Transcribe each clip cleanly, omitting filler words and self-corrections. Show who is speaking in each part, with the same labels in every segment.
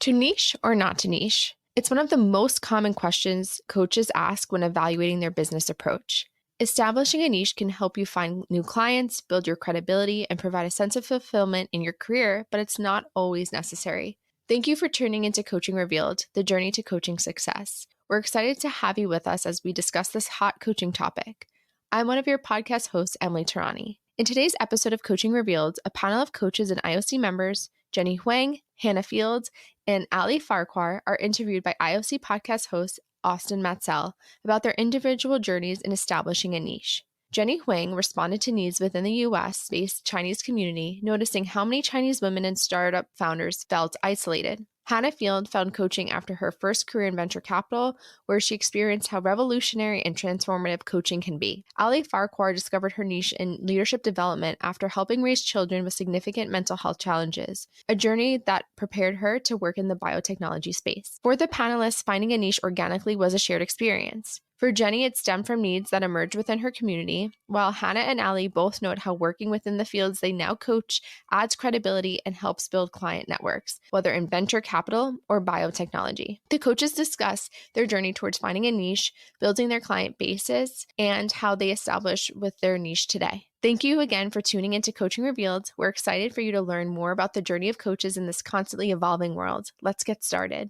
Speaker 1: To niche or not to niche? It's one of the most common questions coaches ask when evaluating their business approach. Establishing a niche can help you find new clients, build your credibility, and provide a sense of fulfillment in your career, but it's not always necessary. Thank you for tuning into Coaching Revealed, the journey to coaching success. We're excited to have you with us as we discuss this hot coaching topic. I'm one of your podcast hosts, Emily Tarani. In today's episode of Coaching Revealed, a panel of coaches and IOC members, Jenny Huang, Hannah Fields, and Ali Farquhar, are interviewed by IOC podcast host Austin Matzelle about their individual journeys in establishing a niche. Jenny Huang responded to needs within the US-based Chinese community, noticing how many Chinese women and startup founders felt isolated. Hannah Field found coaching after her first career in venture capital, where she experienced how revolutionary and transformative coaching can be. Ali Farquhar discovered her niche in leadership development after helping raise children with significant mental health challenges, a journey that prepared her to work in the biotechnology space. For the panelists, finding a niche organically was a shared experience. For Jenny, it stemmed from needs that emerged within her community, while Hannah and Ali both note how working within the fields they now coach adds credibility and helps build client networks, whether in venture capital or biotechnology. The coaches discuss their journey towards finding a niche, building their client bases, and how they establish with their niche today. Thank you again for tuning into Coaching Revealed. We're excited for you to learn more about the journey of coaches in this constantly evolving world. Let's get started.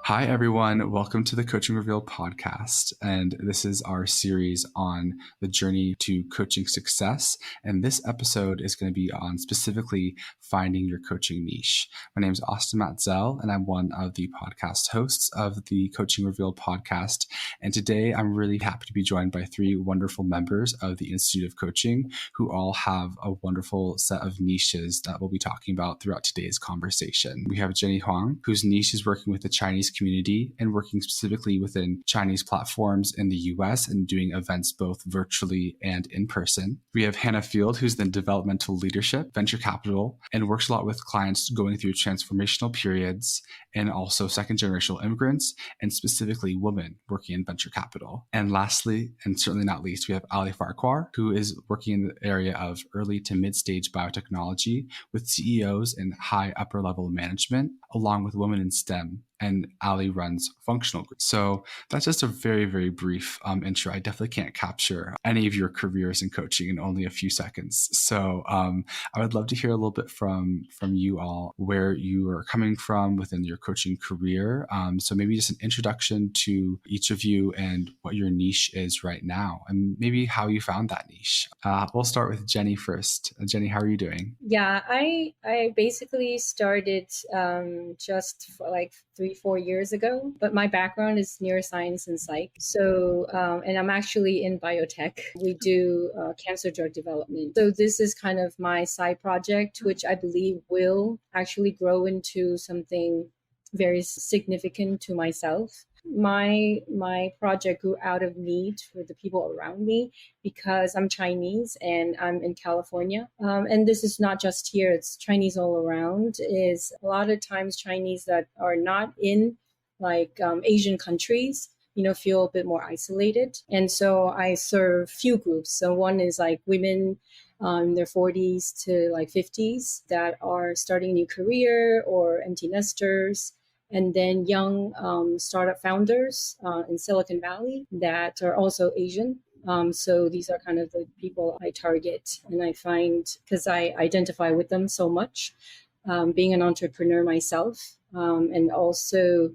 Speaker 2: Hi, everyone. Welcome to the Coaching Revealed podcast. And this is our series on the journey to coaching success. And this episode is going to be on specifically finding your coaching niche. My name is Austin Matzelle, and I'm one of the podcast hosts of the Coaching Revealed podcast. And today I'm really happy to be joined by three wonderful members of the Institute of Coaching who all have a wonderful set of niches that we'll be talking about throughout today's conversation. We have Jenny Huang, whose niche is working with the Chinese community and working specifically within Chinese platforms in the US and doing events both virtually and in person. We have Hannah Field, who's in developmental leadership, venture capital, and works a lot with clients going through transformational periods and also second generational immigrants and specifically women working in venture capital. And lastly, and certainly not least, we have Ali Farquhar, who is working in the area of early to mid-stage biotechnology with CEOs and high upper level management, along with women in STEM. And Ali runs functional groups. So that's just a very, very brief intro. I definitely can't capture any of your careers in coaching in only a few seconds. So I would love to hear a little bit from you all, where you are coming from within your coaching career. So maybe just an introduction to each of you and what your niche is right now, and maybe how you found that niche. We'll start with Jenny first. Jenny, how are you doing?
Speaker 3: Yeah, I basically started just for like 3-4 years ago, but my background is neuroscience and psych. So, and I'm actually in biotech. We do cancer drug development. So this is kind of my side project, which I believe will actually grow into something very significant to myself. My project grew out of need for the people around me because I'm Chinese and I'm in California. And this is not just here, it's Chinese all around. Is a lot of times Chinese that are not in like Asian countries, feel a bit more isolated. And so I serve few groups. So one is like women in their 40s to like 50s that are starting a new career or empty nesters. And then young startup founders in Silicon Valley that are also Asian. So these are kind of the people I target. And I find, because I identify with them so much, being an entrepreneur myself. And also,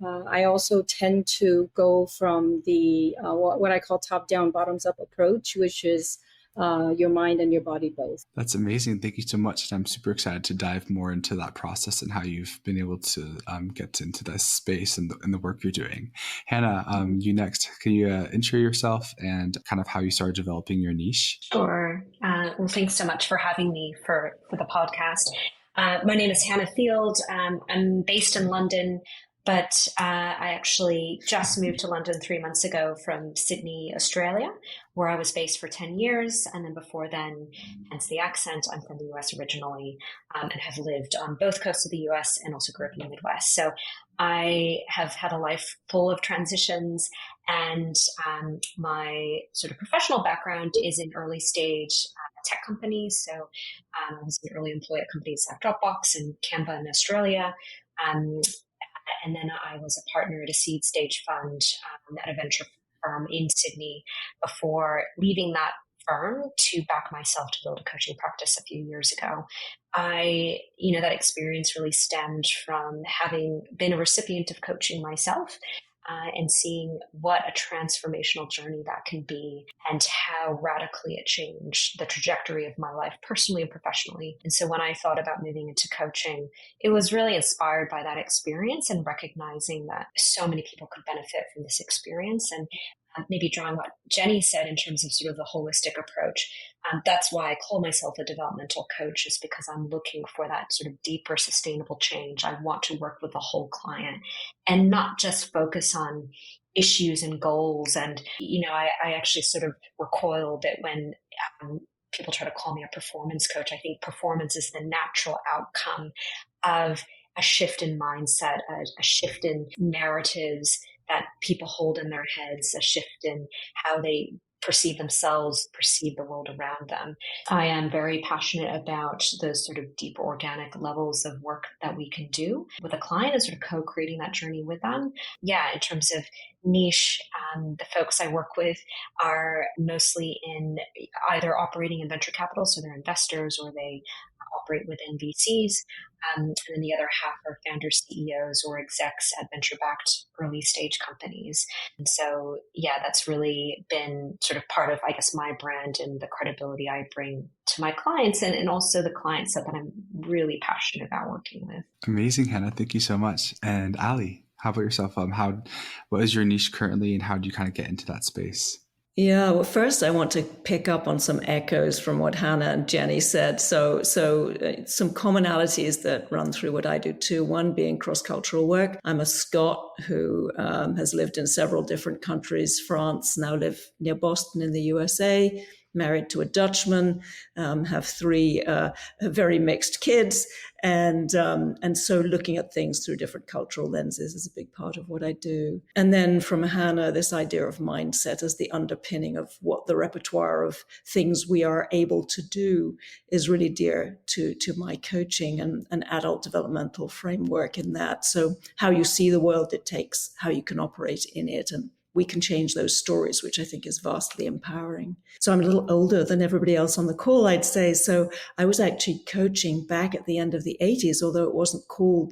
Speaker 3: I also tend to go from the what I call top-down, bottoms-up approach, which is your mind and your body both.
Speaker 2: That's amazing. Thank you so much. And I'm super excited to dive more into that process and how you've been able to get into this space and the work you're doing. Hannah, you next. Can you intro yourself and kind of how you started developing your niche?
Speaker 4: Sure. Well, thanks so much for having me for the podcast. My name is Hannah Field. I'm based in London, But I actually just moved to London 3 months ago from Sydney, Australia, where I was based for 10 years. And then before then, hence the accent, I'm from the US originally, and have lived on both coasts of the US and also grew up in the Midwest. So I have had a life full of transitions, and my sort of professional background is in early stage tech companies. So I was an early employee at companies like Dropbox and Canva in Australia. And then I was a partner at a seed stage fund at a venture firm in Sydney before leaving that firm to back myself to build a coaching practice a few years ago. That experience really stemmed from having been a recipient of coaching myself, and seeing what a transformational journey that can be and how radically it changed the trajectory of my life personally and professionally. And so when I thought about moving into coaching, it was really inspired by that experience and recognizing that so many people could benefit from this experience. And maybe drawing what Jenny said in terms of sort of the holistic approach. That's why I call myself a developmental coach, is because I'm looking for that sort of deeper, sustainable change. I want to work with the whole client and not just focus on issues and goals. And, I actually sort of recoil a bit when people try to call me a performance coach. I think performance is the natural outcome of a shift in mindset, a shift in narratives that people hold in their heads, a shift in how they perceive themselves, perceive the world around them. I am very passionate about those sort of deep organic levels of work that we can do with a client and sort of co-creating that journey with them. Yeah, in terms of niche, the folks I work with are mostly in either operating in venture capital, so they're investors, or they operate within VCs. And then the other half are founders, CEOs, or execs at venture-backed early stage companies. And so, yeah, that's really been sort of part of, I guess, my brand and the credibility I bring to my clients, and also the clients that I'm really passionate about working with.
Speaker 2: Amazing, Hannah. Thank you so much. And Ali, how about yourself? What is your niche currently, and how do you kind of get into that space?
Speaker 5: Yeah, well, first I want to pick up on some echoes from what Hannah and Jenny said. So some commonalities that run through what I do too. One being cross-cultural work. I'm a Scot who has lived in several different countries, France, now live near Boston in the USA, married to a Dutchman, have three very mixed kids. And so looking at things through different cultural lenses is a big part of what I do. And then from Hannah, this idea of mindset as the underpinning of what the repertoire of things we are able to do is really dear to my coaching and an adult developmental framework in that. So how you see the world dictates how you can operate in it, and we can change those stories, which I think is vastly empowering. So I'm a little older than everybody else on the call, I'd say. So I was actually coaching back at the end of the 80s, although it wasn't called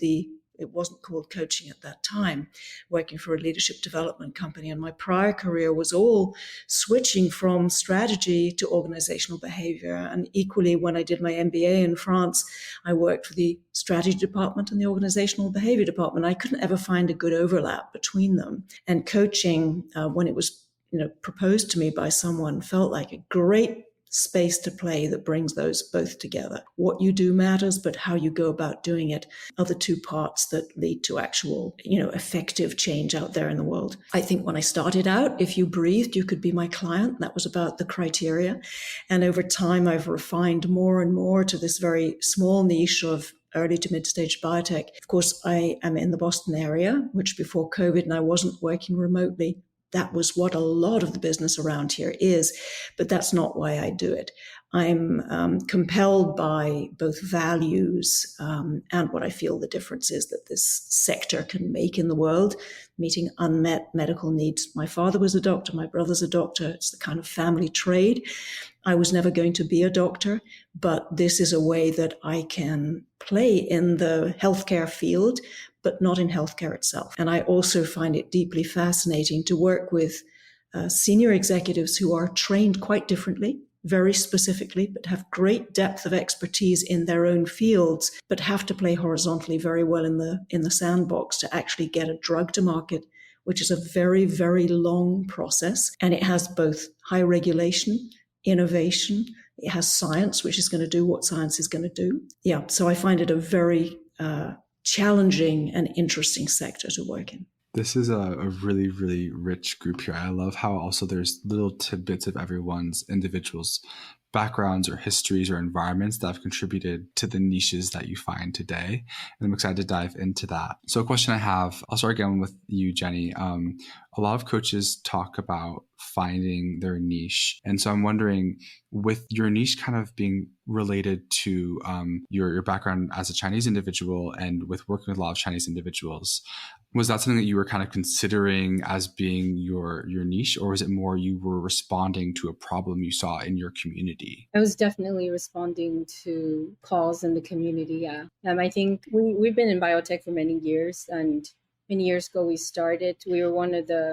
Speaker 5: coaching at that time, working for a leadership development company. And my prior career was all switching from strategy to organizational behavior. And equally, when I did my MBA in France, I worked for the strategy department and the organizational behavior department. I couldn't ever find a good overlap between them. And coaching, when it was proposed to me by someone, felt like a great space to play that brings those both together. What you do matters, but how you go about doing it are the two parts that lead to actual, effective change out there in the world. I think when I started out, if you breathed, you could be my client. That was about the criteria. And over time, I've refined more and more to this very small niche of early to mid-stage biotech. Of course, I am in the Boston area, which before COVID, and I wasn't working remotely. That was what a lot of the business around here is, but that's not why I do it. I'm compelled by both values and what I feel the difference is that this sector can make in the world, meeting unmet medical needs. My father was a doctor, my brother's a doctor. It's the kind of family trade. I was never going to be a doctor, but this is a way that I can play in the healthcare field, but not in healthcare itself. And I also find it deeply fascinating to work with senior executives who are trained quite differently, very specifically, but have great depth of expertise in their own fields, but have to play horizontally very well in the sandbox to actually get a drug to market, which is a very, very long process. And it has both high regulation, innovation, it has science, which is going to do what science is going to do. Yeah, so I find it a very challenging and interesting sector to work in.
Speaker 2: This is a really, really rich group here. I love how also there's little tidbits of everyone's individuals' backgrounds or histories or environments that have contributed to the niches that you find today. And I'm excited to dive into that. So a question I have, I'll start again with you, Jenny. A lot of coaches talk about finding their niche. And so I'm wondering, with your niche kind of being related to your background as a Chinese individual and with working with a lot of Chinese individuals, was that something that you were kind of considering as being your niche, or was it more you were responding to a problem you saw in your community?
Speaker 3: I was definitely responding to calls in the community, yeah. I think we've been in biotech for many years, and many years ago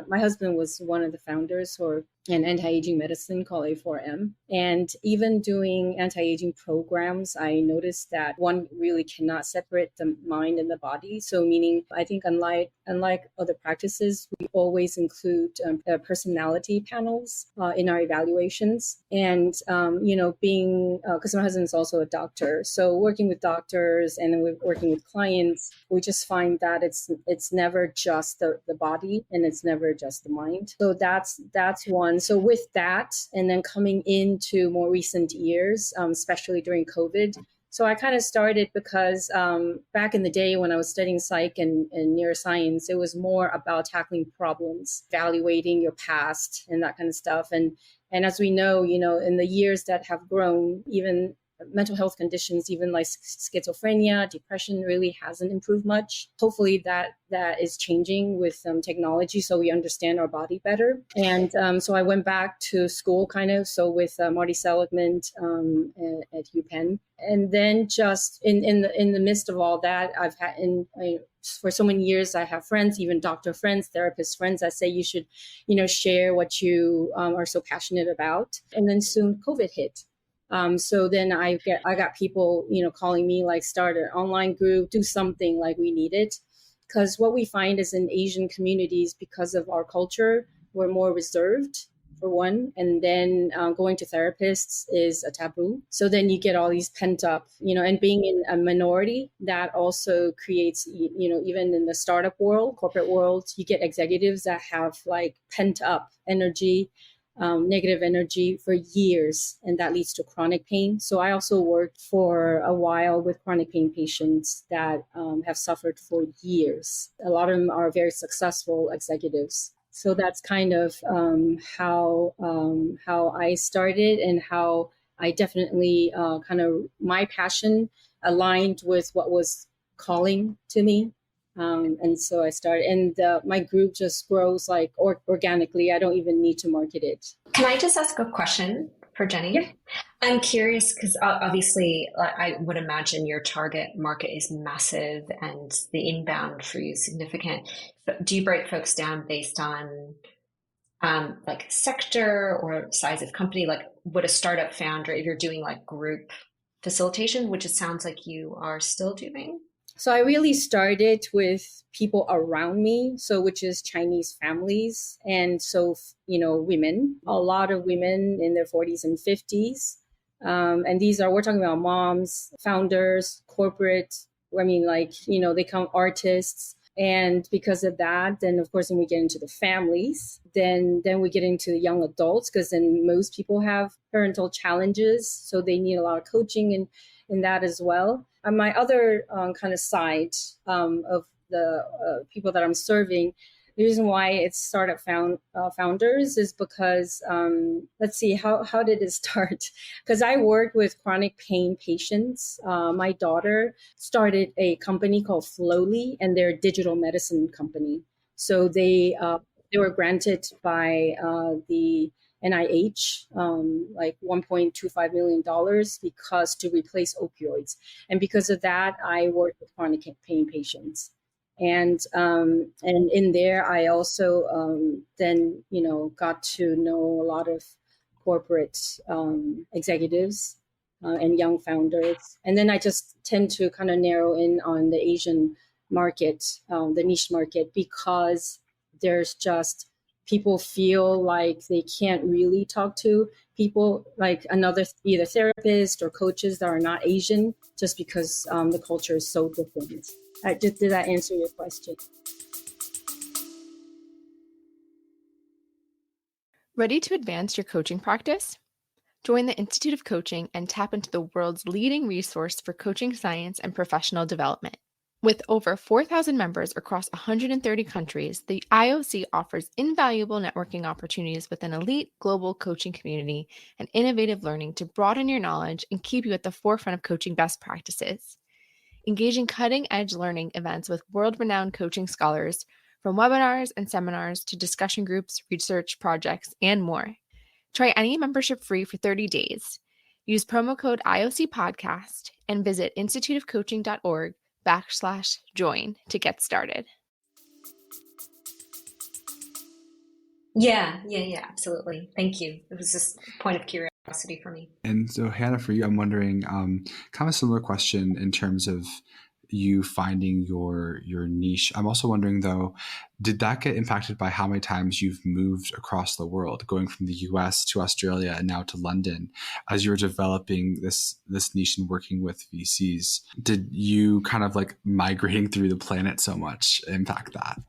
Speaker 3: my husband was one of the founders for an anti-aging medicine called A4M. And even doing anti-aging programs, I noticed that one really cannot separate the mind and the body. So meaning, I think unlike other practices, we always include personality panels in our evaluations. And, because my husband is also a doctor, so working with doctors and then working with clients, we just find that it's never just the body and it's never just the mind. So that's one. So with that, and then coming into more recent years, especially during COVID, so I kind of started because back in the day when I was studying psych and neuroscience, it was more about tackling problems, evaluating your past and that kind of stuff. And as we know, in the years that have grown, even mental health conditions, even like schizophrenia, depression really hasn't improved much. Hopefully that is changing with technology, so we understand our body better. And so I went back to school so with Marty Seligman at UPenn. And then just in the midst of all that, I've had for so many years, I have friends, even doctor friends, therapist friends, that say you should, share what you are so passionate about. And then soon COVID hit. So then I got people, calling me like start an online group, do something like we need it. Because what we find is in Asian communities, because of our culture, we're more reserved for one. And then going to therapists is a taboo. So then you get all these pent up, and being in a minority, that also creates, even in the startup world, corporate world, you get executives that have like pent up energy, negative energy for years, and that leads to chronic pain. So I also worked for a while with chronic pain patients that have suffered for years. A lot of them are very successful executives. So that's kind of how I started, and how I definitely my passion aligned with what was calling to me. And so I started, and my group just grows like organically. I don't even need to market it.
Speaker 4: Can I just ask a question for Jenny?
Speaker 3: Yeah.
Speaker 4: I'm curious because obviously I would imagine your target market is massive and the inbound for you is significant. But do you break folks down based on like sector or size of company? Like would a startup founder, if you're doing like group facilitation, which it sounds like you are still doing?
Speaker 3: So I really started with people around me, which is Chinese families. And so, women, a lot of women in their 40s and 50s. And we're talking about moms, founders, corporate, they come artists. And because of that, then of course, when we get into the families, then we get into young adults, because then most people have parental challenges. So they need a lot of coaching in that as well. On my other kind of side of the people that I'm serving, the reason why it's startup founders is because, let's see, how did it start? Because I work with chronic pain patients. My daughter started a company called Flowly, and they're a digital medicine company. So they were granted by the NIH, like $1.25 million because to replace opioids. And because of that, I work with chronic pain patients. And in there, I also then, got to know a lot of corporate executives and young founders. And then I just tend to kind of narrow in on the Asian market, the niche market, because there's just people feel like they can't really talk to people like another either therapist or coaches that are not Asian, just because the culture is so different. Did that answer your question?
Speaker 1: Ready to advance your coaching practice? Join the Institute of Coaching and tap into the world's leading resource for coaching science and professional development. With over 4,000 members across 130 countries, the IOC offers invaluable networking opportunities with an elite global coaching community and innovative learning to broaden your knowledge and keep you at the forefront of coaching best practices. Engage in cutting-edge learning events with world-renowned coaching scholars, from webinars and seminars to discussion groups, research projects, and more. Try any membership free for 30 days. Use promo code IOC Podcast and visit instituteofcoaching.org/join to get started.
Speaker 4: Yeah, absolutely. Thank you. It was just a point of curiosity for me.
Speaker 2: And so, Hannah, for you, I'm wondering, kind of a similar question in terms of you finding your niche. I'm also wondering, though, did that get impacted by how many times you've moved across the world, going from the US to Australia and now to London, as you were developing this niche and working with VCs? Did you kind of like migrating through the planet so much impact that?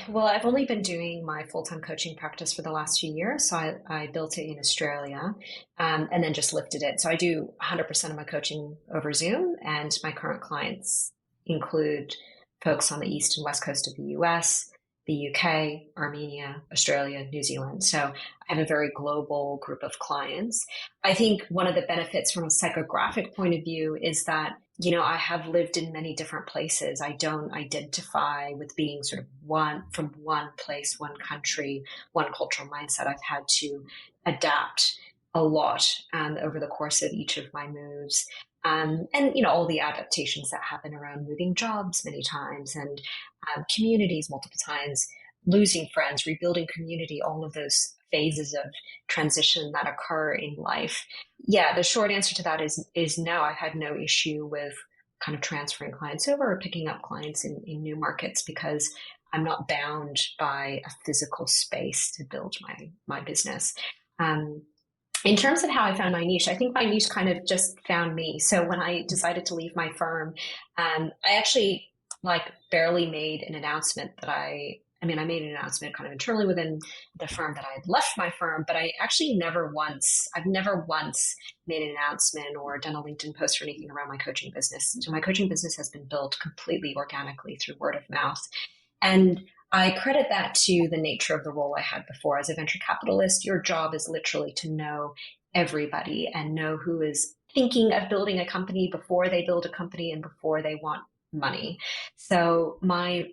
Speaker 4: Well, I've only been doing my full-time coaching practice for the last few years. So I built it in Australia and then just lifted it. So I do 100% of my coaching over Zoom, and my current clients include folks on the east and west coast of the US, the UK, Armenia, Australia, New Zealand. So I have a very global group of clients. I think one of the benefits from a psychographic point of view is that, you know, I have lived in many different places. I don't identify with being sort of from one place, one country, one cultural mindset. I've had to adapt a lot over the course of each of my moves. And, you know, all the adaptations that happen around moving jobs many times and communities multiple times, losing friends, rebuilding community, all of those phases of transition that occur in life. Yeah, the short answer to that is no. I've had no issue with kind of transferring clients over or picking up clients in new markets, because I'm not bound by a physical space to build my business. In terms of how I found my niche, I think my niche kind of just found me. So when I decided to leave my firm, I actually barely made an announcement that I made an announcement kind of internally within the firm that I had left my firm, but I actually I've never once made an announcement or done a LinkedIn post or anything around my coaching business. So my coaching business has been built completely organically through word of mouth. And I credit that to the nature of the role I had before. As a venture capitalist, your job is literally to know everybody and know who is thinking of building a company before they build a company and before they want money. So my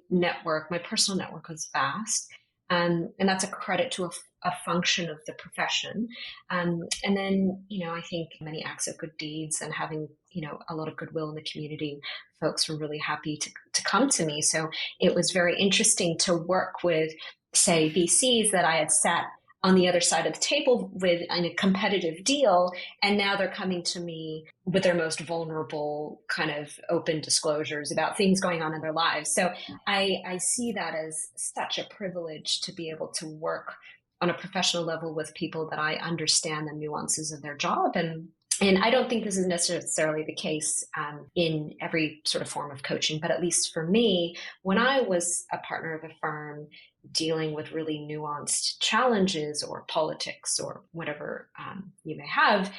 Speaker 4: personal network was vast. And that's a credit to a function of the profession. And then, you know, I think many acts of good deeds and having, you know, a lot of goodwill in the community, folks were really happy to come to me. So it was very interesting to work with, say, VCs that I had sat on the other side of the table with in a competitive deal. And now they're coming to me with their most vulnerable kind of open disclosures about things going on in their lives. So I see that as such a privilege to be able to work on a professional level with people that I understand the nuances of their job. And I don't think this is necessarily the case in every sort of form of coaching, but at least for me, when I was a partner of a firm dealing with really nuanced challenges or politics or whatever you may have,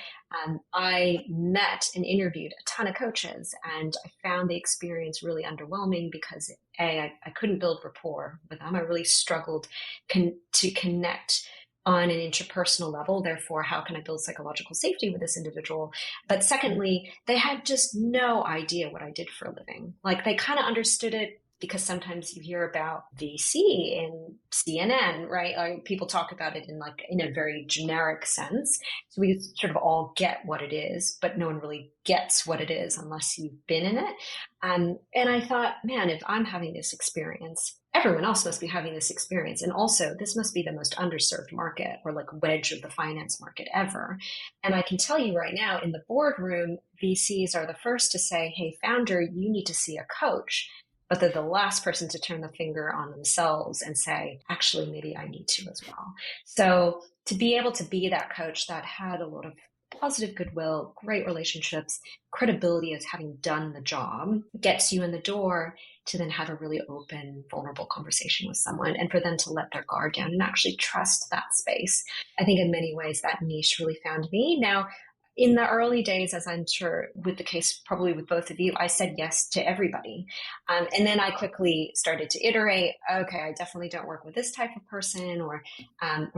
Speaker 4: I met and interviewed a ton of coaches, and I found the experience really underwhelming because I couldn't build rapport with them. I really struggled to connect on an interpersonal level. Therefore, how can I build psychological safety with this individual? But secondly, they had just no idea what I did for a living. Like, they kind of understood it because sometimes you hear about VC in CNN, right? Like, people talk about it in a very generic sense. So we sort of all get what it is, but no one really gets what it is unless you've been in it. And I thought, man, if I'm having this experience, everyone else must be having this experience. And also, this must be the most underserved market or like wedge of the finance market ever. And I can tell you right now, in the boardroom, VCs are the first to say, hey, founder, you need to see a coach. but they're the last person to turn the finger on themselves and say, actually, maybe I need to as well. So to be able to be that coach that had a lot of positive goodwill, great relationships, credibility as having done the job, gets you in the door to then have a really open, vulnerable conversation with someone, and for them to let their guard down and actually trust that space. I think in many ways that niche really found me. Now, in the early days, as I'm sure with the case, probably with both of you, I said yes to everybody. And then I quickly started to iterate, okay, I definitely don't work with this type of person or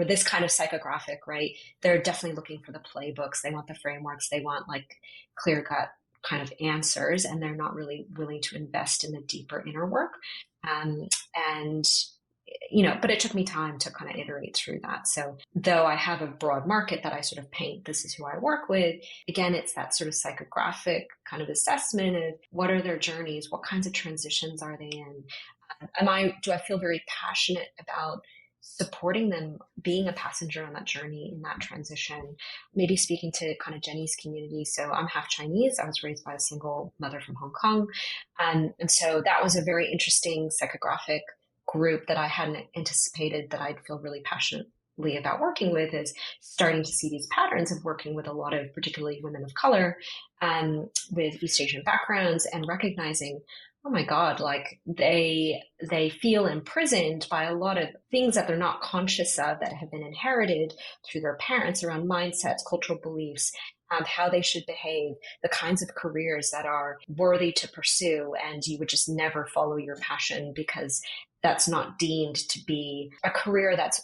Speaker 4: this kind of psychographic, right? They're definitely looking for the playbooks. They want the frameworks. They want like clear cut kind of answers, and they're not really willing to invest in the deeper inner work. But it took me time to kind of iterate through that. So though I have a broad market that I sort of paint, this is who I work with, again, it's that sort of psychographic kind of assessment of what are their journeys? What kinds of transitions are they in? Do I feel very passionate about supporting them being a passenger on that journey in that transition? Maybe speaking to kind of Jenny's community. So I'm half Chinese. I was raised by a single mother from Hong Kong. And so that was a very interesting psychographic group that I hadn't anticipated that I'd feel really passionately about working with, is starting to see these patterns of working with a lot of particularly women of color with East Asian backgrounds, and recognizing, oh my God, like they feel imprisoned by a lot of things that they're not conscious of that have been inherited through their parents around mindsets, cultural beliefs, how they should behave, the kinds of careers that are worthy to pursue, and you would just never follow your passion because that's not deemed to be a career that's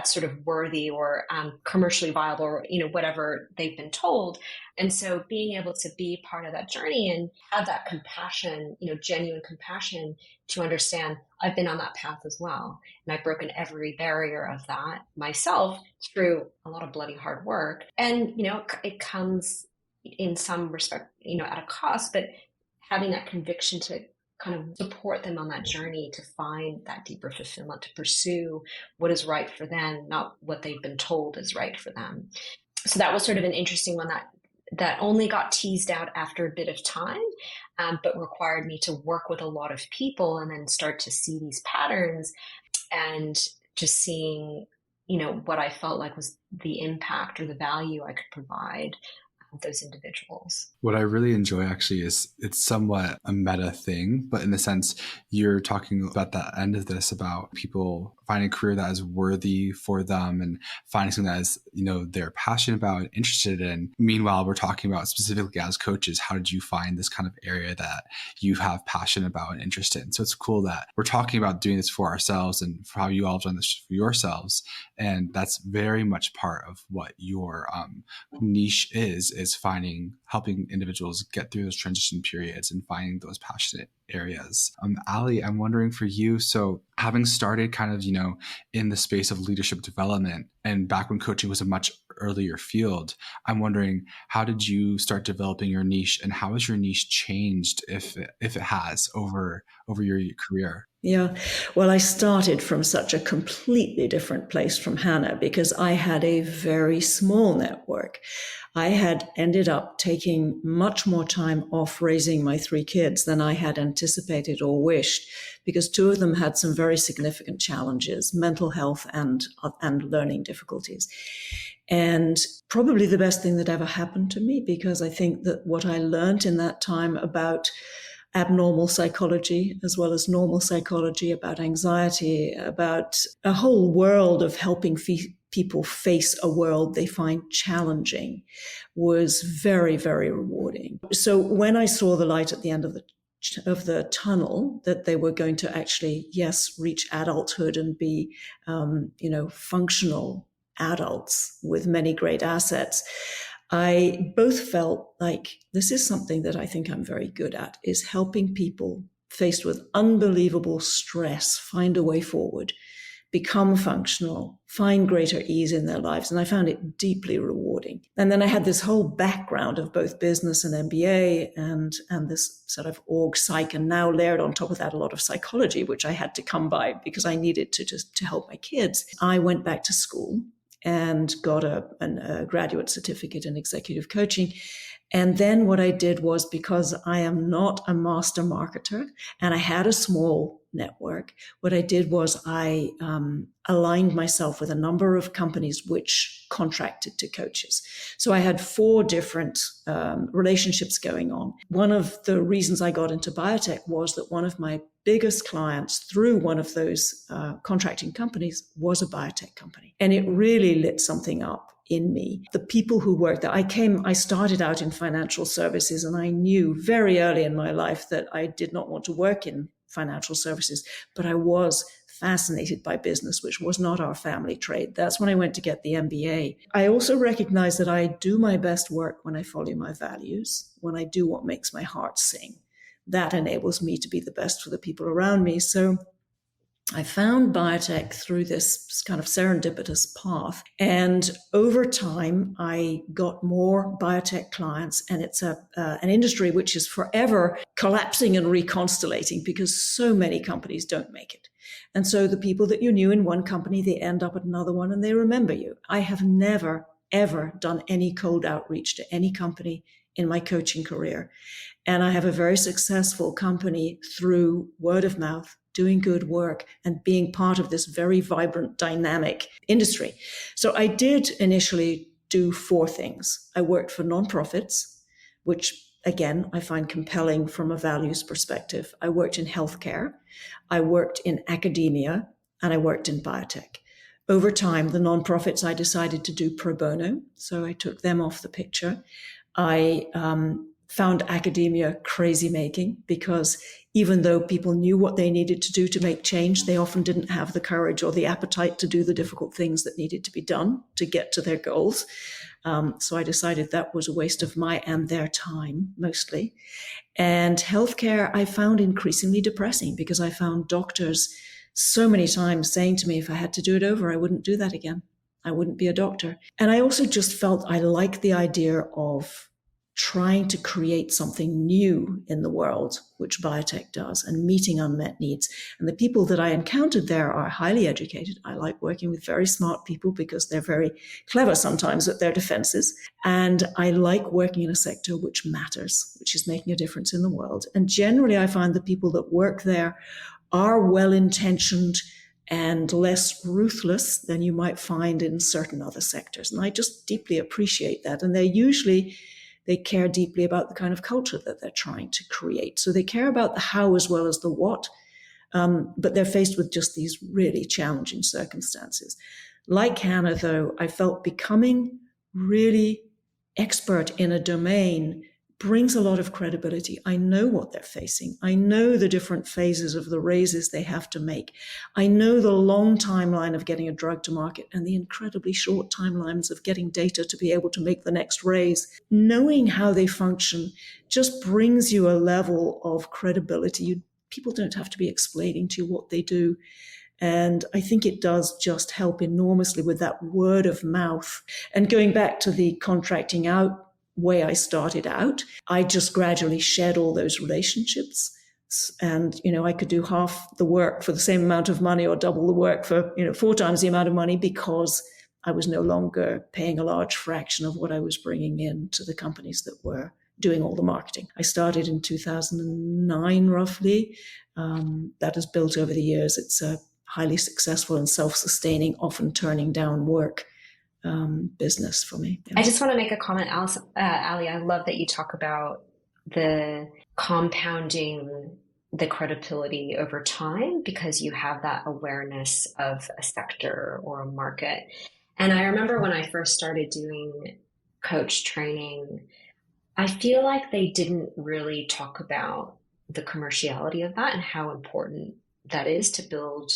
Speaker 4: sort of worthy or commercially viable, or whatever they've been told. And so being able to be part of that journey and have that compassion, genuine compassion to understand I've been on that path as well, and I've broken every barrier of that myself through a lot of bloody hard work. And it comes in some respect at a cost, but having that conviction to kind of support them on that journey to find that deeper fulfillment, to pursue what is right for them, not what they've been told is right for them. So that was sort of an interesting one that only got teased out after a bit of time, but required me to work with a lot of people and then start to see these patterns and just seeing, what I felt like was the impact or the value I could provide those individuals.
Speaker 2: What I really enjoy actually is it's somewhat a meta thing, but in the sense you're talking about the end of this about people finding a career that is worthy for them and finding something that is, they're passionate about and interested in. Meanwhile, we're talking about specifically as coaches, how did you find this kind of area that you have passion about and interest in? So it's cool that we're talking about doing this for ourselves and for how you all have done this for yourselves. And that's very much part of what your niche is helping individuals get through those transition periods and finding those passionate areas. Ali, I'm wondering for you, so having started kind of, in the space of leadership development and back when coaching was a much earlier field, I'm wondering, how did you start developing your niche, and how has your niche changed if it has over your career?
Speaker 5: Yeah, well, I started from such a completely different place from Hannah because I had a very small network. I had ended up taking much more time off raising my 3 kids than I had anticipated or wished, because 2 of them had some very significant challenges, mental health and learning difficulties. And probably the best thing that ever happened to me, because I think that what I learned in that time about abnormal psychology as well as normal psychology, about anxiety, about a whole world of helping people face a world they find challenging, was very, very rewarding. So when I saw the light at the end of the tunnel, that they were going to actually, yes, reach adulthood and be, functional adults with many great assets, I both felt like this is something that I think I'm very good at, is helping people faced with unbelievable stress find a way forward, become functional, find greater ease in their lives. And I found it deeply rewarding. And then I had this whole background of both business and MBA and this sort of org psych, and now layered on top of that a lot of psychology, which I had to come by because I needed to help my kids. I went back to school and got a graduate certificate in executive coaching. And then what I did was, because I am not a master marketer and I had a small network, what I did was I aligned myself with a number of companies which contracted to coaches. So I had 4 different relationships going on. One of the reasons I got into biotech was that one of my biggest clients through one of those contracting companies was a biotech company. And it really lit something up in me. The people who worked there, I started out in financial services, and I knew very early in my life that I did not want to work in financial services, but I was fascinated by business, which was not our family trade. That's when I went to get the MBA. I also recognize that I do my best work when I follow my values, when I do what makes my heart sing. That enables me to be the best for the people around me. So I found biotech through this kind of serendipitous path. And over time, I got more biotech clients. And it's an industry which is forever collapsing and reconstellating because so many companies don't make it. And so the people that you knew in one company, they end up at another one and they remember you. I have never, ever done any cold outreach to any company in my coaching career. And I have a very successful company through word of mouth, doing good work and being part of this very vibrant, dynamic industry. So I did initially do 4 things. I worked for nonprofits, which again, I find compelling from a values perspective. I worked in healthcare, I worked in academia, and I worked in biotech. Over time, the nonprofits I decided to do pro bono, so I took them off the picture. I found academia crazy making because even though people knew what they needed to do to make change, they often didn't have the courage or the appetite to do the difficult things that needed to be done to get to their goals. So I decided that was a waste of my and their time, mostly. And healthcare, I found increasingly depressing because I found doctors so many times saying to me, if I had to do it over, I wouldn't do that again. I wouldn't be a doctor. And I also just felt I liked the idea of trying to create something new in the world, which biotech does, and meeting unmet needs. And the people that I encountered there are highly educated. I like working with very smart people because they're very clever sometimes at their defenses. And I like working in a sector which matters, which is making a difference in the world. And generally, I find the people that work there are well-intentioned and less ruthless than you might find in certain other sectors. And I just deeply appreciate that. And they care deeply about the kind of culture that they're trying to create. So they care about the how as well as the what, but they're faced with just these really challenging circumstances. Like Hannah, though, I felt becoming really expert in a domain brings a lot of credibility. I know what they're facing. I know the different phases of the raises they have to make. I know the long timeline of getting a drug to market and the incredibly short timelines of getting data to be able to make the next raise. Knowing how they function just brings you a level of credibility. People don't have to be explaining to you what they do. And I think it does just help enormously with that word of mouth. And going back to the contracting out way I started out, I just gradually shed all those relationships. And, I could do half the work for the same amount of money or double the work for, 4 times the amount of money because I was no longer paying a large fraction of what I was bringing in to the companies that were doing all the marketing. I started in 2009, roughly. That has built over the years. It's a highly successful and self-sustaining, often turning down work business for me. Yeah.
Speaker 4: I just want to make a comment, Ali. I love that you talk about the compounding the credibility over time because you have that awareness of a sector or a market. And I remember when I first started doing coach training, I feel like they didn't really talk about the commerciality of that and how important that is to build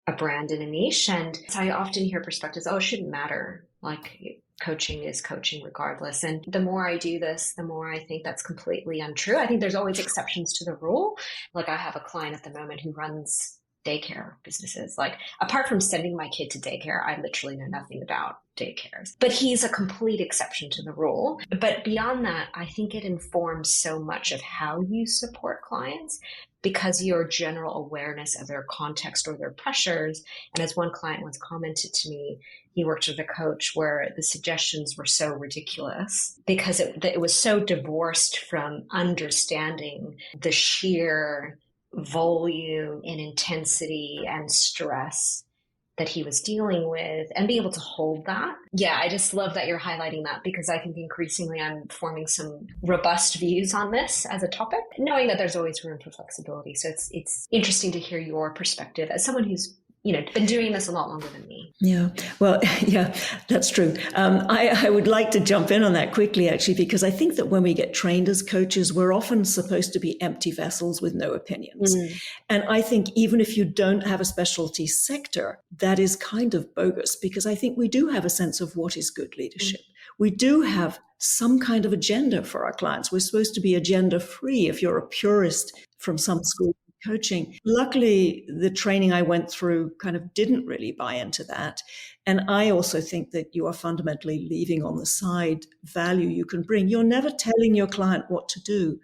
Speaker 4: a brand in a niche. And I often hear perspectives, it shouldn't matter. Like coaching is coaching regardless. And the more I do this, the more I think that's completely untrue. I think there's always exceptions to the rule. Like I have a client at the moment who runs daycare businesses. Like, apart from sending my kid to daycare, I literally know nothing about daycares. But he's a complete exception to the rule. But beyond that, I think it informs so much of how you support clients because your general awareness of their context or their pressures. And as one client once commented to me, he worked with a coach where the suggestions were so ridiculous because it was so divorced from understanding the sheer volume and intensity and stress that he was dealing with and be able to hold that. Yeah, I just love that you're highlighting that because I think increasingly I'm forming some robust views on this as a topic, knowing that there's always room for flexibility. So it's interesting to hear your perspective as someone who's been doing this a lot longer than me.
Speaker 5: Yeah, well, yeah, that's true. I would like to jump in on that quickly, actually, because I think that when we get trained as coaches, we're often supposed to be empty vessels with no opinions. And I think even if you don't have a specialty sector, that is kind of bogus because I think we do have a sense of what is good leadership. We do have some kind of agenda for our clients. We're supposed to be agenda free if you're a purist from some school coaching. Luckily, the training I went through kind of didn't really buy into that. And I also think that you are fundamentally leaving on the side value you can bring. You're never telling your client what to do,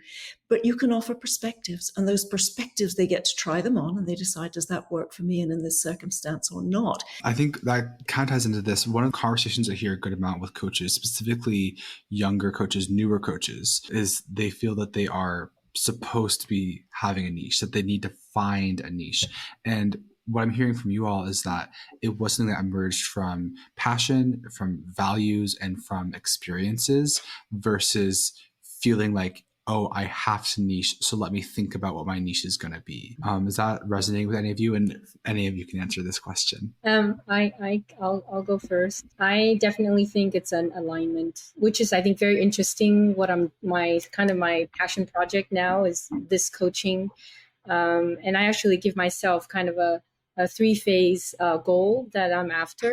Speaker 5: but you can offer perspectives. And those perspectives, they get to try them on and they decide, does that work for me and in this circumstance or not?
Speaker 2: I think that kind of ties into this. One of the conversations I hear a good amount with coaches, specifically younger coaches, newer coaches, is they feel that they are supposed to be having a niche, that they need to find a niche. And what I'm hearing from you all is that it was something that emerged from passion, from values, and from experiences versus feeling like, oh, I have to niche, so let me think about what my niche is going to be. Is that resonating with any of you? And if any of you can answer this question.
Speaker 3: I'll go first. I definitely think it's an alignment, which is, I think, very interesting. My passion project now is this coaching. And I actually give myself kind of a 3-phase goal that I'm after.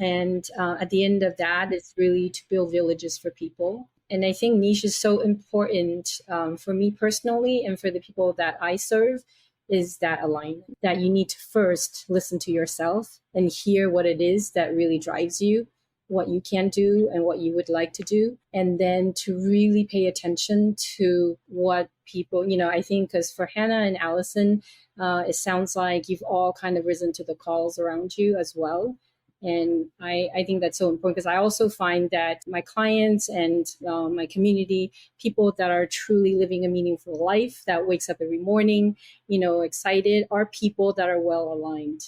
Speaker 3: And at the end of that, it's really to build villages for people. And I think niche is so important for me personally and for the people that I serve, is that alignment, that you need to first listen to yourself and hear what it is that really drives you, what you can do and what you would like to do. And then to really pay attention to what people, I think, because for Hannah and Allison, it sounds like you've all kind of risen to the calls around you as well. And I think that's so important because I also find that my clients and my community, people that are truly living a meaningful life, that wakes up every morning, excited, are people that are well aligned.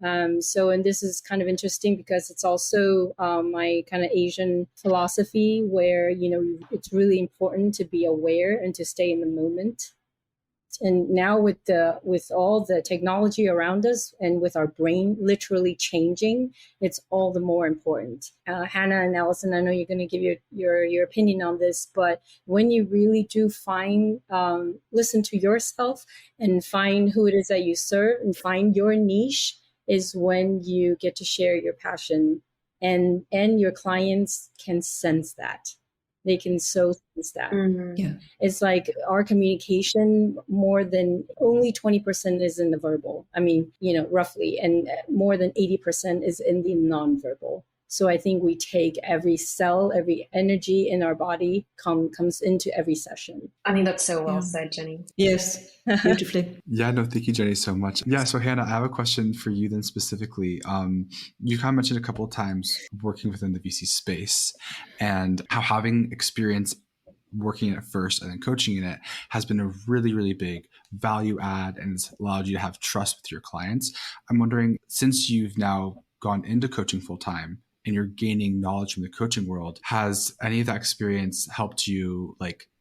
Speaker 3: And this is kind of interesting because it's also my kind of Asian philosophy where, it's really important to be aware and to stay in the moment. And now with all the technology around us and with our brain literally changing, it's all the more important. Hannah and Allison, I know you're going to give your opinion on this, but when you really do listen to yourself and find who it is that you serve and find your niche, is when you get to share your passion, and your clients can sense that. They can so sense that.
Speaker 5: Yeah.
Speaker 3: It's like our communication, more than only 20% is in the verbal. I mean, roughly, and more than 80% is in the nonverbal. So I think we take every cell, every energy in our body comes into every session.
Speaker 4: I think that's so well said, Jenny.
Speaker 5: Yes, beautifully.
Speaker 2: Yeah, no, thank you, Jenny, so much. Yeah, so Hannah, I have a question for you then specifically. You kind of mentioned a couple of times working within the VC space and how having experience working in it first and then coaching in it has been a really, really big value add and it's allowed you to have trust with your clients. I'm wondering, since you've now gone into coaching full time, and you're gaining knowledge from the coaching world, has any of that experience helped you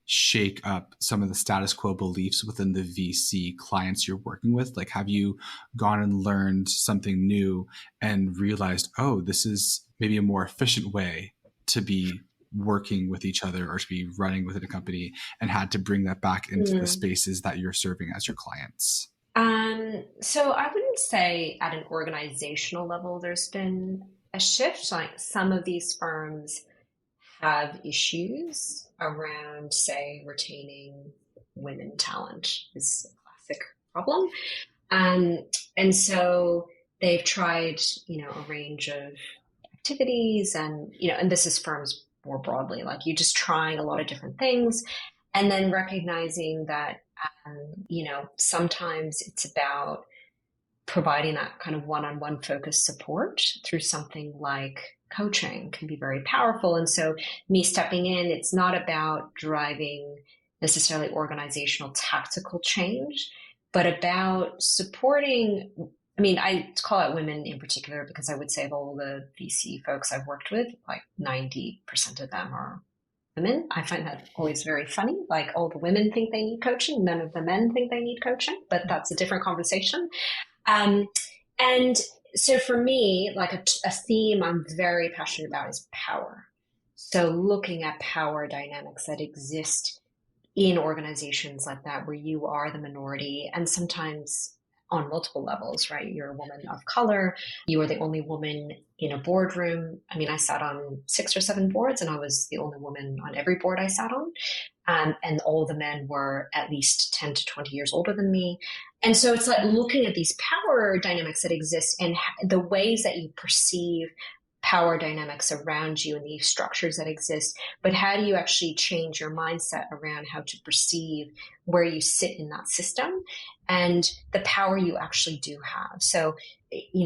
Speaker 2: shake up some of the status quo beliefs within the VC clients you're working with? Have you gone and learned something new and realized, oh, this is maybe a more efficient way to be working with each other or to be running within a company, and had to bring that back into the spaces that you're serving as your clients?
Speaker 4: So I wouldn't say at an organizational level there's been a shift. Like, some of these firms have issues around, say, retaining women talent is a classic problem. And so they've tried, a range of activities and, and this is firms more broadly, like you just trying a lot of different things and then recognizing that, sometimes it's about providing that kind of one-on-one focused support through something like coaching can be very powerful. And so me stepping in, it's not about driving necessarily organizational tactical change, but about supporting. I mean, I call out women in particular because I would say of all the VC folks I've worked with, like 90% of them are women. I find that always very funny. Like all the women think they need coaching, none of the men think they need coaching, but that's a different conversation. And so for me, like a theme I'm very passionate about is power. So looking at power dynamics that exist in organizations like that, where you are the minority and sometimes on multiple levels, right? You're a woman of color. You are the only woman in a boardroom. I mean, I sat on 6 or 7 boards and I was the only woman on every board I sat on. And all the men were at least 10 to 20 years older than me. And so it's like looking at these power dynamics that exist and the ways that you perceive power dynamics around you and the structures that exist, but how do you actually change your mindset around how to perceive where you sit in that system and the power you actually do have. So,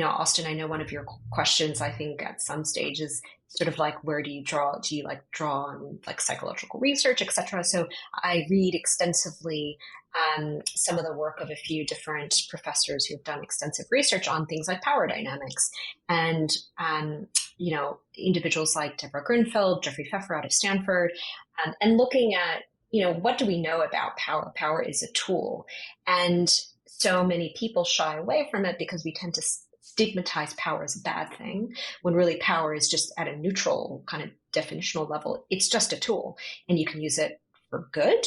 Speaker 4: Austin, I know one of your questions, I think at some stage is sort of like, where do you draw? Do you draw on psychological research, et cetera? So I read extensively some of the work of a few different professors who have done extensive research on things like power dynamics and, individuals like Deborah Grunfeld, Jeffrey Pfeffer out of Stanford, and looking at, what do we know about power? Power is a tool. And so many people shy away from it because we tend to stigmatize power as a bad thing, when really power is just at a neutral kind of definitional level. It's just a tool and you can use it for good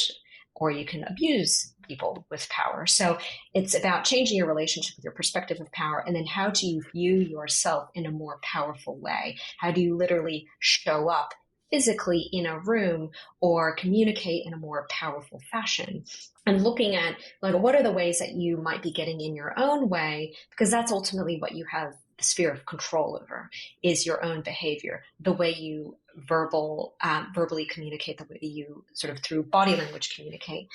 Speaker 4: or you can abuse people with power. So it's about changing your relationship with your perspective of power. And then how do you view yourself in a more powerful way? How do you literally show up physically in a room or communicate in a more powerful fashion? And looking at what are the ways that you might be getting in your own way, because that's ultimately what you have the sphere of control over, is your own behavior, the way you verbally communicate, the way you sort of through body language communicate.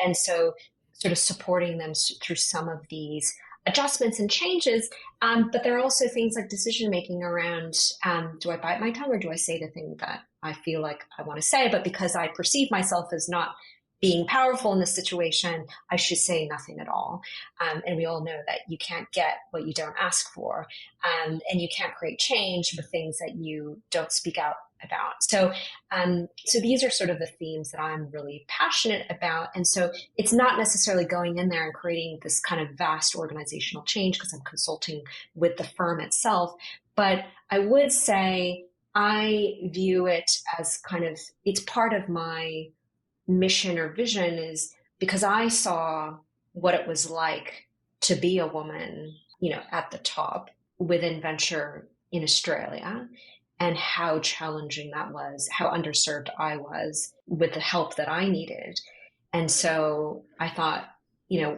Speaker 4: And so sort of supporting them through some of these adjustments and changes. But there are also things like decision-making around, do I bite my tongue or do I say the thing that I feel like I want to say? But because I perceive myself as not being powerful in this situation, I should say nothing at all. And we all know that you can't get what you don't ask for. And you can't create change with things that you don't speak out about. So these are sort of the themes that I'm really passionate about. And so it's not necessarily going in there and creating this kind of vast organizational change because I'm consulting with the firm itself. But I would say I view it as kind of, it's part of my mission or vision, is because I saw what it was like to be a woman, at the top within venture in Australia, and how challenging that was, how underserved I was with the help that I needed. And so I thought,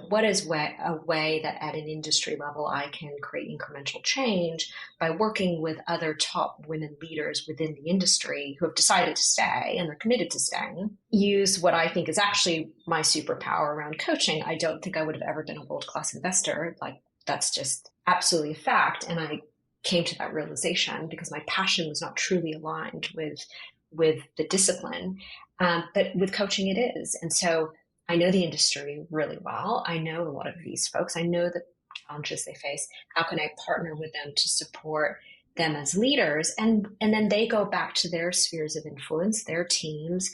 Speaker 4: what is a way that at an industry level I can create incremental change by working with other top women leaders within the industry who have decided to stay and are committed to staying, use what I think is actually my superpower around coaching. I don't think I would have ever been a world-class investor. That's just absolutely a fact. And I came to that realization because my passion was not truly aligned with the discipline. But with coaching it is. And so I know the industry really well. I know a lot of these folks. I know the challenges they face. How can I partner with them to support them as leaders? And then they go back to their spheres of influence, their teams,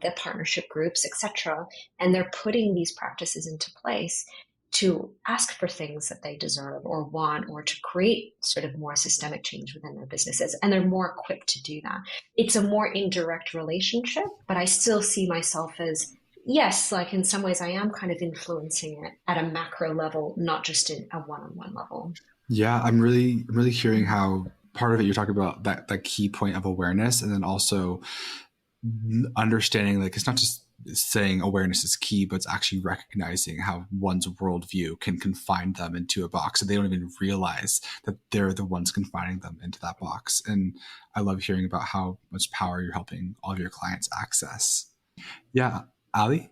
Speaker 4: their partnership groups, etc. And they're putting these practices into place to ask for things that they deserve or want, or to create sort of more systemic change within their businesses. And they're more equipped to do that. It's a more indirect relationship, but I still see myself as, yes, in some ways I am kind of influencing it at a macro level, not just in a one-on-one level.
Speaker 2: Yeah, I'm really hearing how part of it you're talking about that key point of awareness, and then also understanding it's not just saying awareness is key, but it's actually recognizing how one's worldview can confine them into a box. So they don't even realize that they're the ones confining them into that box. And I love hearing about how much power you're helping all of your clients access. Yeah. Ali?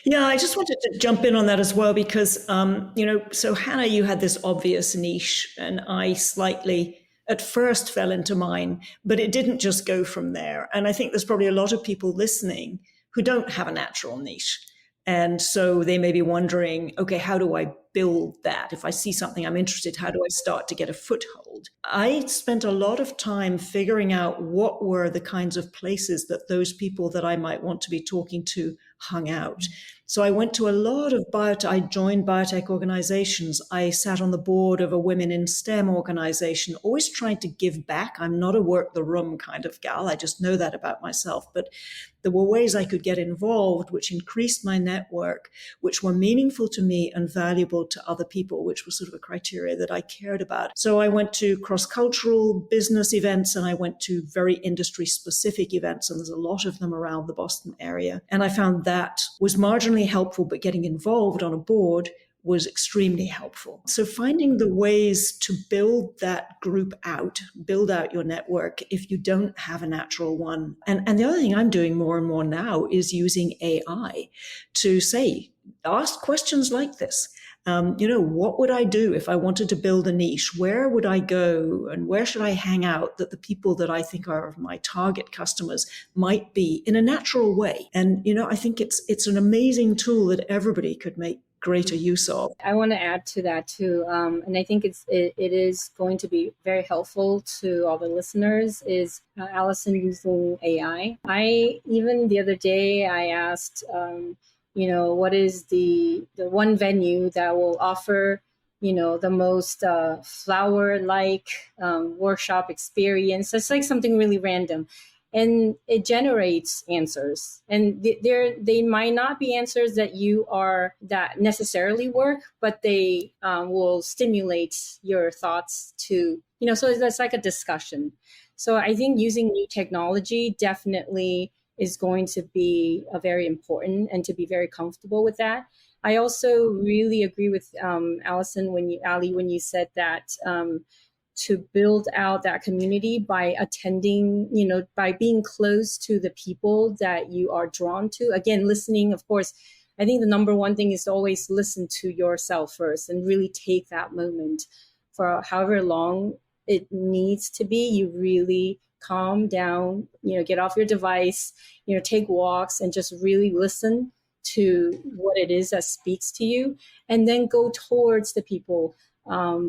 Speaker 5: Yeah, I just wanted to jump in on that as well because, so Hannah, you had this obvious niche and I slightly at first fell into mine, but it didn't just go from there. And I think there's probably a lot of people listening who don't have a natural niche. And so they may be wondering, okay, how do I build that? If I see something I'm interested, how do I start to get a foothold? I spent a lot of time figuring out what were the kinds of places that those people that I might want to be talking to hung out. So I went to a lot of I joined biotech organizations. I sat on the board of a women in STEM organization, always trying to give back. I'm not a work the room kind of gal. I just know that about myself. But there were ways I could get involved, which increased my network, which were meaningful to me and valuable to other people, which was sort of a criteria that I cared about. So I went to cross-cultural business events and I went to very industry-specific events, and there's a lot of them around the Boston area. And I found that was marginally helpful, but getting involved on a board was extremely helpful. So finding the ways to build that group out, build out your network if you don't have a natural one. And the other thing I'm doing more and more now is using AI to ask questions like this. What would I do if I wanted to build a niche? Where would I go and where should I hang out that the people that I think are my target customers might be in a natural way? And, I think it's an amazing tool that everybody could make greater use of.
Speaker 3: I want to add to that too. And I think it is going to be very helpful to all the listeners is Allison using AI. Even the other day, I asked, what is the one venue that will offer, the most flower-like workshop experience. It's like something really random. And it generates answers. And they might not be answers that necessarily work, but they will stimulate your thoughts to, so that's like a discussion. So I think using new technology definitely is going to be very important and to be very comfortable with that. I also really agree with Allison when you said that to build out that community by attending, by being close to the people that you are drawn to. Again, listening, of course, I think the number one thing is to always listen to yourself first and really take that moment for however long it needs to be. You really calm down, get off your device, take walks and just really listen to what it is that speaks to you, and then go towards the people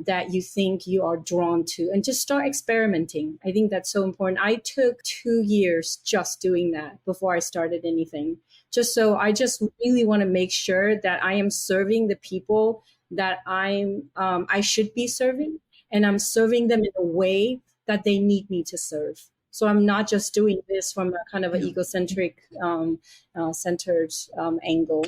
Speaker 3: that you think you are drawn to and just start experimenting. I think that's so important. I took 2 years just doing that before I started anything. I just really want to make sure that I am serving the people that I should be serving, and I'm serving them in a way that they need me to serve. So I'm not just doing this from a kind of an egocentric, centered angle,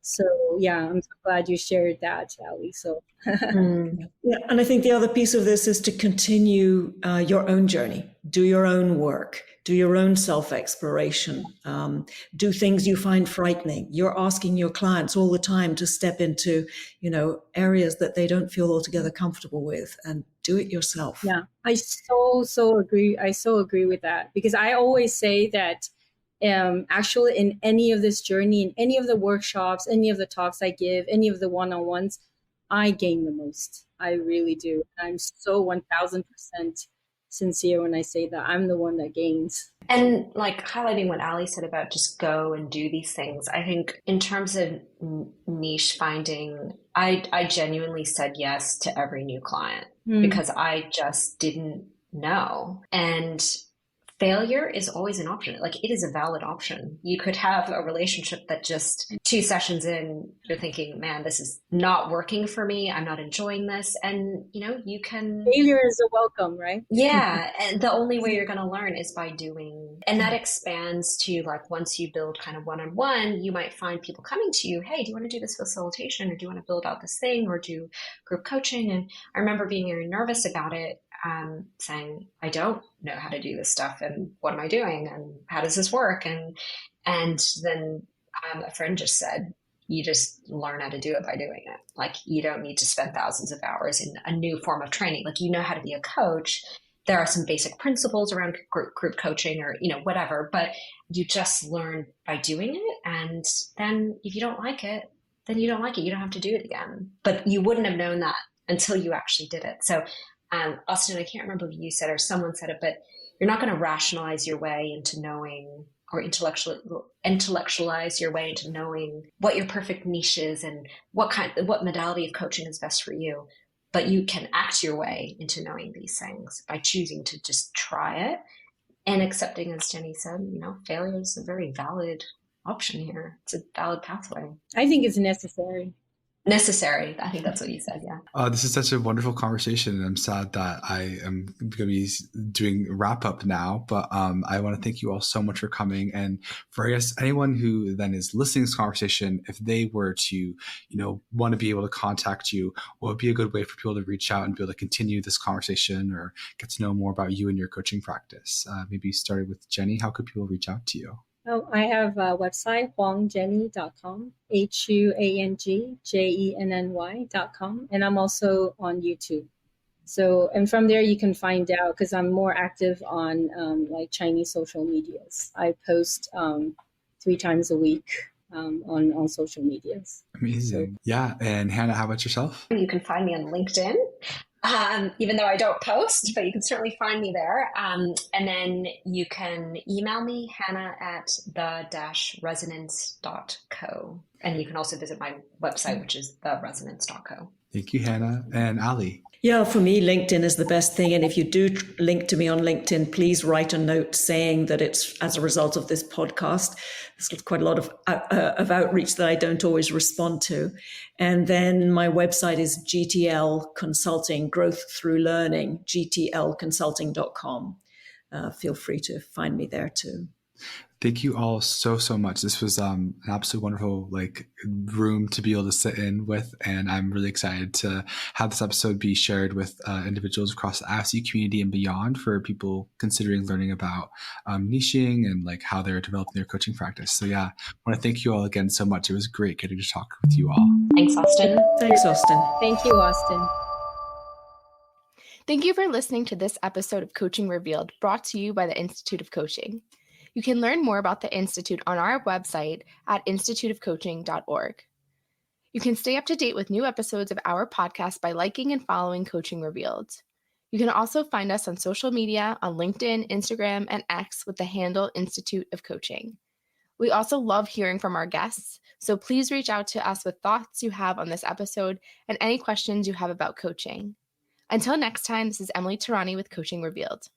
Speaker 3: So yeah, I'm so glad you shared that, Ali. So
Speaker 5: yeah, and I think the other piece of this is to continue your own journey, do your own work, do your own self-exploration, do things you find frightening. You're asking your clients all the time to step into, areas that they don't feel altogether comfortable with, and do it yourself.
Speaker 3: Yeah, I so agree. I so agree with that, because I always say that actually in any of this journey, in any of the workshops, any of the talks I give, any of the one-on-ones, I gain the most. I really do. I'm so 1000% sincere when I say that I'm the one that gains.
Speaker 4: And like highlighting what Ali said about just go and do these things, I think in terms of niche finding, I genuinely said yes to every new client because I just didn't know. And failure is always an option. Like, it is a valid option. You could have a relationship that just 2 sessions in, you're thinking, man, this is not working for me. I'm not enjoying this. And, you can...
Speaker 3: Failure is a welcome, right?
Speaker 4: Yeah. And the only way you're going to learn is by doing. And that expands to, like, once you build kind of one-on-one, you might find people coming to you, hey, do you want to do this facilitation? Or do you want to build out this thing? Or do group coaching? And I remember being very nervous about it. Saying, I don't know how to do this stuff, and what am I doing, and how does this work? And then A friend just said, you just learn how to do it by doing it. Like, you don't need to spend thousands of hours in a new form of training. Like, you know how to be a coach. There are some basic principles around group coaching or, whatever, but you just learn by doing it. And then if you don't like it, then you don't like it. You don't have to do it again. But you wouldn't have known that until you actually did it. So, Austin, I can't remember if you said or someone said it, but you're not going to rationalize your way into knowing or intellectualize your way into knowing what your perfect niche is and what modality of coaching is best for you. But you can act your way into knowing these things by choosing to just try it and accepting, as Jenny said, failure is a very valid option here. It's a valid pathway.
Speaker 3: I think it's necessary.
Speaker 4: Necessary. I think that's what you said. Yeah.
Speaker 2: This is such a wonderful conversation, and I'm sad that I am going to be doing wrap up now. But I want to thank you all so much for coming, and for, I guess, anyone who then is listening to this conversation, if they were to, want to be able to contact you, what would be a good way for people to reach out and be able to continue this conversation or get to know more about you and your coaching practice? Maybe started with Jenny. How could people reach out to you?
Speaker 3: Oh, I have a website, huangjenny.com, HUANGJENNY.com. And I'm also on YouTube. So, and from there you can find out, because I'm more active on like Chinese social medias. I post 3 times a week on social medias.
Speaker 2: Amazing. So, yeah. And Hannah, how about yourself?
Speaker 4: You can find me on LinkedIn. Even though I don't post, but you can certainly find me there. And then you can email me, Hannah at the-resonance.co. And you can also visit my website, which is theresonance.co.
Speaker 2: Thank you, Hannah. And Ali?
Speaker 5: Yeah, for me, LinkedIn is the best thing. And if you do link to me on LinkedIn, please write a note saying that it's as a result of this podcast. There's quite a lot of outreach that I don't always respond to. And then my website is GTL Consulting, Growth Through Learning, gtlconsulting.com. Feel free to find me there too.
Speaker 2: Thank you all so much. This was an absolute wonderful room to be able to sit in with, and I'm really excited to have this episode be shared with individuals across the IOC community and beyond for people considering learning about niching and how they're developing their coaching practice. So yeah, I want to thank you all again so much. It was great getting to talk with you all.
Speaker 4: Thanks, Austin.
Speaker 5: Thanks, Austin.
Speaker 3: Thank you, Austin.
Speaker 1: Thank you for listening to this episode of Coaching Revealed, brought to you by the Institute of Coaching. You can learn more about the Institute on our website at instituteofcoaching.org. You can stay up to date with new episodes of our podcast by liking and following Coaching Revealed. You can also find us on social media on LinkedIn, Instagram, and X with the handle Institute of Coaching. We also love hearing from our guests, so please reach out to us with thoughts you have on this episode and any questions you have about coaching. Until next time, this is Emily Tarani with Coaching Revealed.